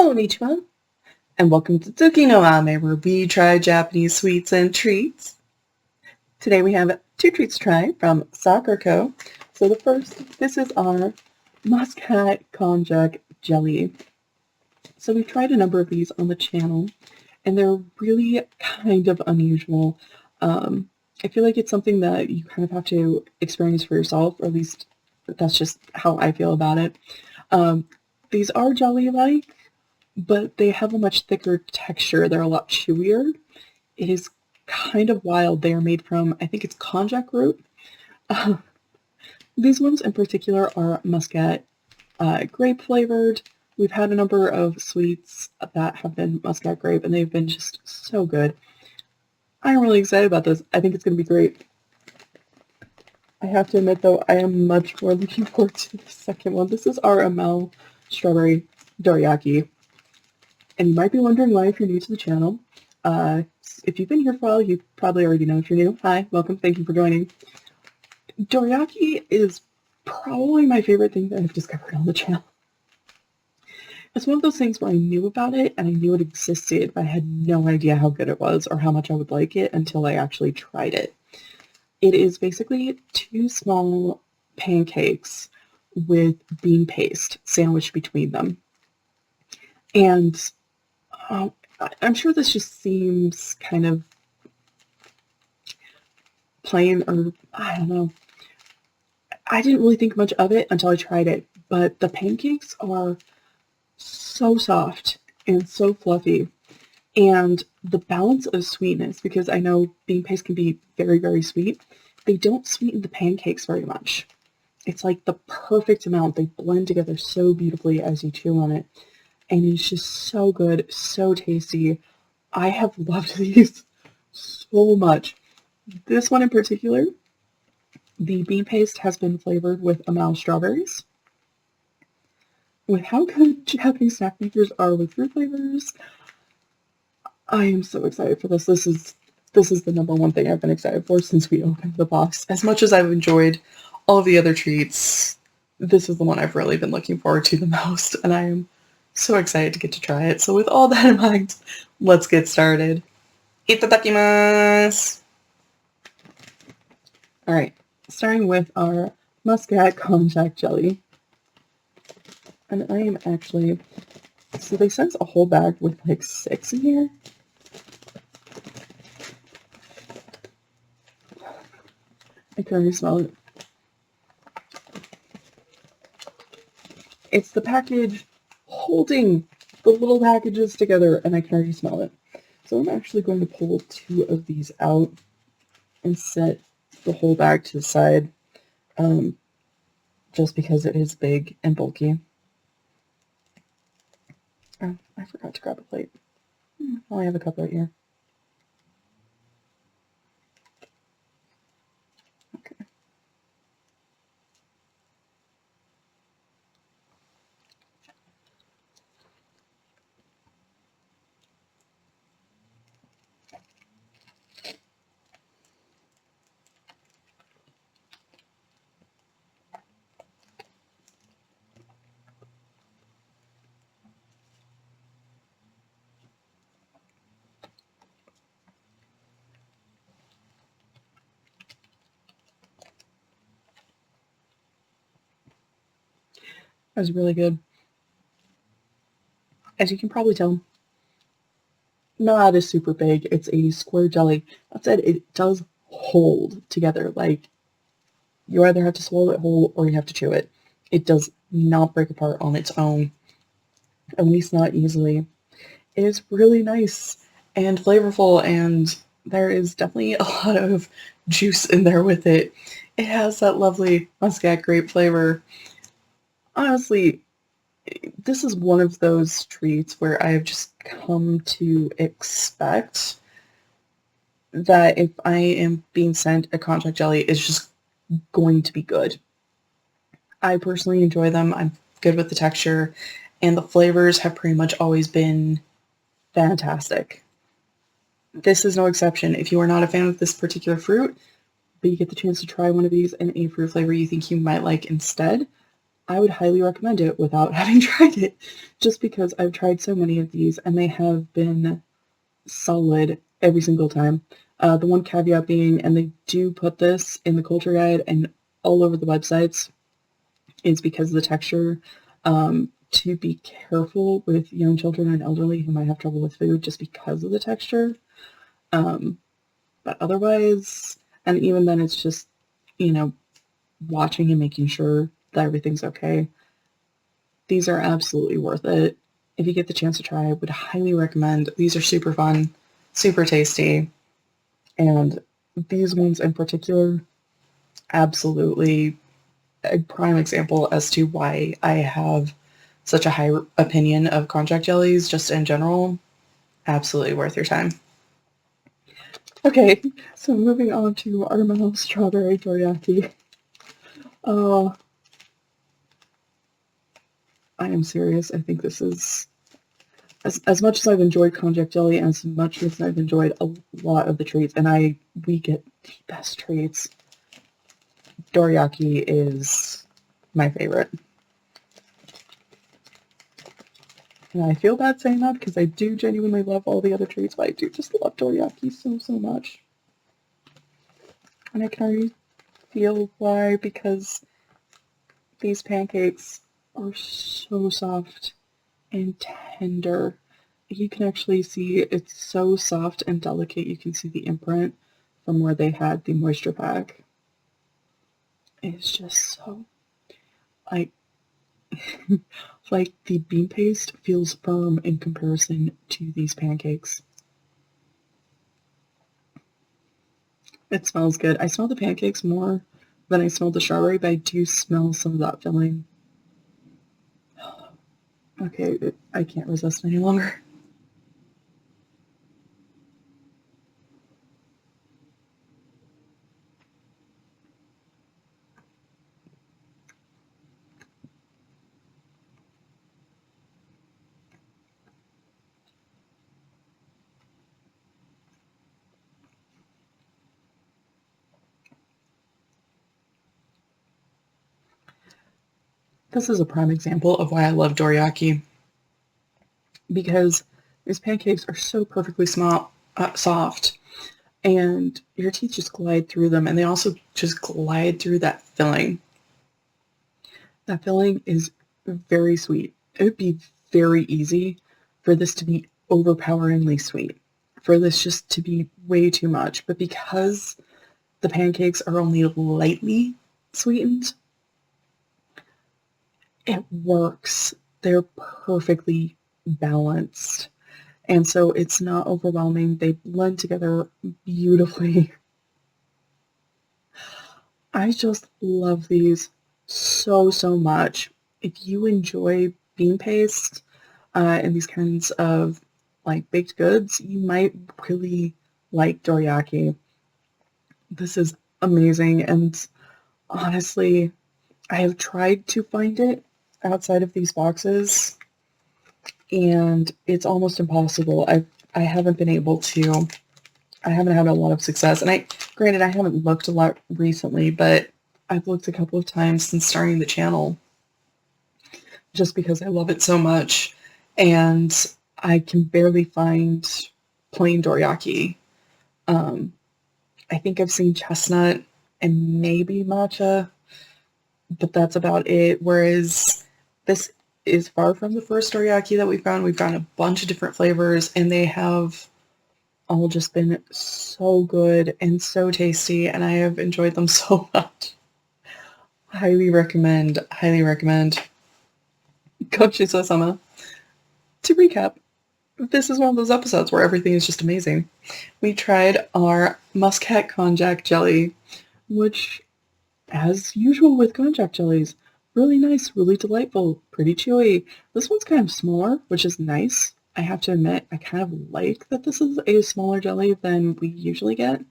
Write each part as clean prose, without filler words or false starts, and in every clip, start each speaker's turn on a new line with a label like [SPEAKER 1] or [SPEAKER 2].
[SPEAKER 1] Konnichiwa, and welcome to Tsuki no Ame, where we try Japanese sweets and treats. Today we have 2 treats to try from Sakura Co. So the first, this is our Muscat Konjac jelly. So we've tried a number of these on the channel, and they're really kind of unusual. I feel like it's something that you kind of have to experience for yourself, or at least that's just how I feel about it. These are jelly-like, but they have a much thicker texture. They're a lot chewier. It is kind of wild. They are made from, I think it's konjac root. These ones in particular are muscat grape flavored. We've had a number of sweets that have been muscat grape, and they've been just so good. I'm really excited about this. I think it's going to be great. I have to admit, though, I am much more looking forward to the second one. This is our Amaou strawberry dorayaki. And you might be wondering why if you're new to the channel. If you've been here for a while, you probably already know. If you're new, hi, welcome, thank you for joining. Dorayaki is probably my favorite thing that I've discovered on the channel. It's one of those things where I knew about it and I knew it existed, but I had no idea how good it was or how much I would like it until I actually tried it. It is basically 2 small pancakes with bean paste sandwiched between them. And I'm sure this just seems kind of plain, or I don't know. I didn't really think much of it until I tried it, but the pancakes are so soft and so fluffy, and the balance of sweetness, because I know bean paste can be very, very sweet, they don't sweeten the pancakes very much. It's like the perfect amount. They blend together so beautifully as you chew on it. And it's just so good, so tasty. I have loved these so much. This one in particular, the bean paste has been flavored with Amaou strawberries. With how good Japanese snack makers are with fruit flavors, I am so excited for this. This is the number one thing I've been excited for since we opened the box. As much as I've enjoyed all of the other treats, this is the one I've really been looking forward to the most, and I am so excited to get to try it. So with all that in mind, let's get started. Itadakimasu! Alright, starting with our Muscat Konjac jelly. And I am actually, so they sent a whole bag with like 6 in here. I can already smell it. It's the package holding the little packages together, and I can already smell it. So I'm actually going to pull 2 of these out and set the whole bag to the side, just because it is big and bulky. Oh, I forgot to grab a plate. I have a cup right here. Okay. That was really good. As you can probably tell, not as super big. It's a square jelly. That said, it does hold together. Like, you either have to swallow it whole or you have to chew it. It does not break apart on its own, at least not easily. It is really nice and flavorful, and there is definitely a lot of juice in there with it. It has that lovely muscat grape flavor. Honestly, this is one of those treats where I have just come to expect that if I am being sent a konjac jelly, it's just going to be good. I personally enjoy them. I'm good with the texture, and the flavors have pretty much always been fantastic. This is no exception. If you are not a fan of this particular fruit, but you get the chance to try one of these in a fruit flavor you think you might like instead, I would highly recommend it without having tried it, just because I've tried so many of these and they have been solid every single time. The one caveat being, and they do put this in the culture guide and all over the websites, is because of the texture. To be careful with young children and elderly who might have trouble with food just because of the texture. But otherwise, and even then, it's just, watching and making sure that everything's okay. These are absolutely worth it. If you get the chance to try, I would highly recommend. These are super fun, super tasty, and these ones in particular, absolutely a prime example as to why I have such a high opinion of konjac jellies just in general. Absolutely worth your time. Okay, so moving on to our Amaou strawberry dorayaki. I am serious. I think this is, as much as I've enjoyed konjac jelly, and as much as I've enjoyed a lot of the treats, and we get the best treats, dorayaki is my favorite. And I feel bad saying that because I do genuinely love all the other treats, but I do just love dorayaki so much. And I can already feel why, because these pancakes are so soft and tender. You can actually see it's so soft and delicate. You can see the imprint from where they had the moisture pack. It's just so, like, like the bean paste feels firm in comparison to these pancakes. It smells good. I smell the pancakes more than I smell the strawberry, but I do smell some of that filling. Okay, I can't resist any longer. This is a prime example of why I love dorayaki, because these pancakes are so perfectly soft, and your teeth just glide through them, and they also just glide through that filling. That filling is very sweet. It would be very easy for this to be overpoweringly sweet, for this just to be way too much, but because the pancakes are only lightly sweetened, it works. They're perfectly balanced. And so it's not overwhelming. They blend together beautifully. I just love these so much. If you enjoy bean paste and these kinds of like baked goods, you might really like dorayaki. This is amazing, and honestly, I have tried to find it outside of these boxes, and it's almost impossible. I haven't been able to. I haven't had a lot of success, and granted, I haven't looked a lot recently, but I've looked a couple of times since starting the channel, just because I love it so much, and I can barely find plain dorayaki. I think I've seen chestnut and maybe matcha, but that's about it. Whereas this is far from the first dorayaki that we've found. We've found a bunch of different flavors, and they have all just been so good and so tasty, and I have enjoyed them so much. Highly recommend, highly recommend. Kochi-sama. To recap, this is one of those episodes where everything is just amazing. We tried our Muscat Konjac jelly, which, as usual with konjac jellies, really nice, really delightful, pretty chewy. This one's kind of smaller, which is nice. I have to admit, I kind of like that this is a smaller jelly than we usually get.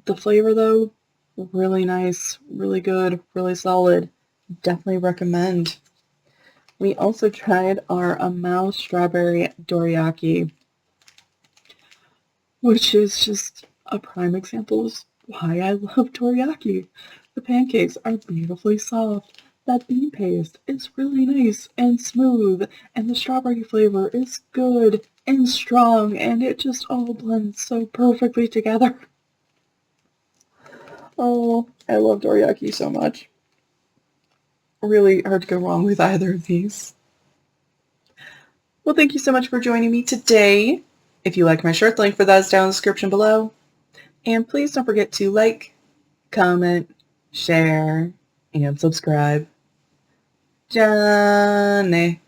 [SPEAKER 1] The flavor, though, really nice, really good, really solid. Definitely recommend. We also tried our Amaou strawberry dorayaki, which is just a prime example of why I love dorayaki. The pancakes are beautifully soft. that bean paste is really nice and smooth, and the strawberry flavor is good and strong, and it just all blends so perfectly together. Oh, I love dorayaki so much. Really hard to go wrong with either of these. Well, thank you so much for joining me today. If you like my shirt, the link for that is down in the description below. And please don't forget to like, comment, share, and subscribe. Johnny.